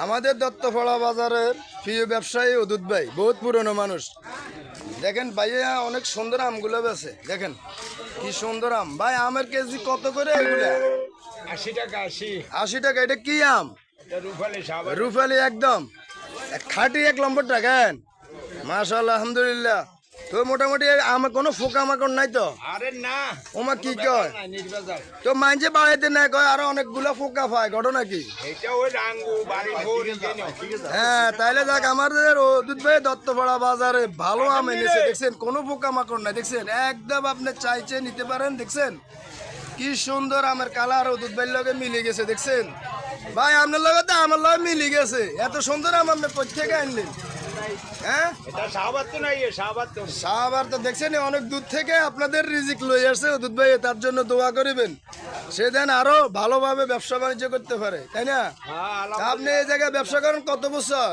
আমাদের দত্তপাড়া বাজারের প্রিয় ব্যবসায়ী অদূত ভাই বহুত পুরনো মানুষ। দেখেন ভাইয়া অনেক সুন্দর আমগুলো বেছে, দেখেন কি সুন্দর আম। ভাই আমের কেজি কত করে এগুলা? 80 টাকা 80। 80 টাকা। এটা কি আম? এটা রূপালী সাবান। রুফালি একদম খাঁটি 1 নম্বর টাকান। মাশাআল্লাহ, আলহামদুলিল্লাহ। তো মোটামুটি আমার কোনো ফোকা মাকড় নাই তো? আরে না, ওমা কি কয়? নির্বাচন তো মাইনছে বাড়াইতে না কয় আরো অনেকগুলা ফোকা পায়, ঘটনা কি? এটা ওই রাঙ্গু বাড়ি ভোর হ্যাঁ, তাইলে দেখ আমাদের অদূত ভাই দত্তপাড়া বাজারে ভালো আম এনেছে, দেখছেন কোনো পোকা মাকড় নাই, দেখছেন একদম আপনি চাইছে নিতে পারেন। দেখছেন কি সুন্দর আমের কালার অদূত ভাইয়ের লগে মিলে গেছে, দেখছেন ভাই আপনার লগে তো আমার লগে মিলে গেছে। এত সুন্দর আম আপনি কোথা থেকে আনলেন? হ্যাঁ, এটা শাহবাদ তো নাই, শাহবাদ তো সাহাবার তো দেখছেন অনেক দূর থেকে আপনাদের রিজিক লই আসছে অদূত ভাই, তার জন্য দোয়া করিবেন সে যেন আরো ভালোভাবে ব্যবসা বাণিজ্য করতে পারে, তাই না? তা আপনি এই জায়গায় ব্যবসা করেন কত বছর?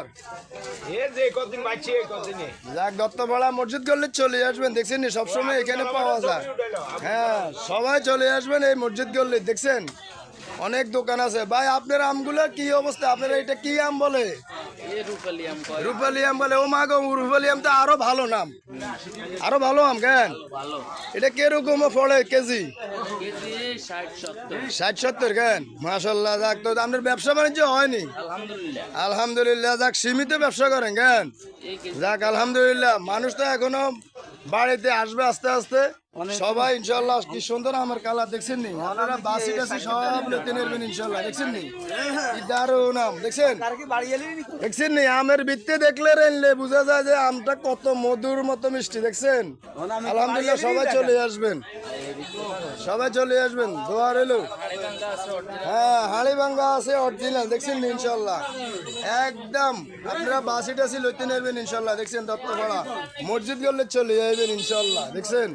এ যে কদিন বাঁচি এই কদিনে যাক, দত্তপাড়া মসজিদ করলে চলে আসবেন, দেখছেন নি সবসময় এখানে পাওয়া যায়। হ্যাঁ, সবাই চলে আসবেন এই মসজিদ করলে, দেখছেন অনেক দোকান আছে। ভাই আপনার আমগুলোর কি অবস্থা? আপনারা এটা কি আম বলে? রূপালি আম বলে। ও মা গো, রূপালি আম তো আরো ভালো নাম, আরো ভালো আম কেন? এটা কিরকম পড়ে কেজি? 60-70 কেন? মাশাল্লাহ। যাক, তো আপনার ব্যবসা বাণিজ্য হয়নি? আলহামদুলিল্লাহ। যাক, সীমিত ব্যবসা করেন কেন? যাক, আলহামদুলিল্লাহ। মানুষ তো এখনো বাড়িতে আসবে আস্তে আস্তে সবাই ইনশাল্লাহ। কি সুন্দর আমার কালার, দেখছেন নি? আপনারা বাসি টাসি সব নিতে নেবেন ইনশাল্লাহ, দেখছেন নি? কি দারুণ আম, দেখছেন? দেখছেন নি? আমের ভিত্তি দেখলে রেনলে বোঝা যায় যে আমটা কত মধুর মতো মিষ্টি, দেখছেন? আলহামদুলিল্লাহ। সবাই চলে আসবেন, সবাই চলে আসবেন, দোয়া রইলো। হ্যাঁ, হাড়ি ভাঙ্গা আছে অরিজিনাল, দেখছেন নি? ইনশাল্লাহ একদম আপনারা বাসি টাসি লইতে নেবেন ইনশাল্লাহ, দেখছেন? দত্তপাড়া মসজিদ গেলে চলে যাবেন ইনশাল্লাহ, দেখছেন?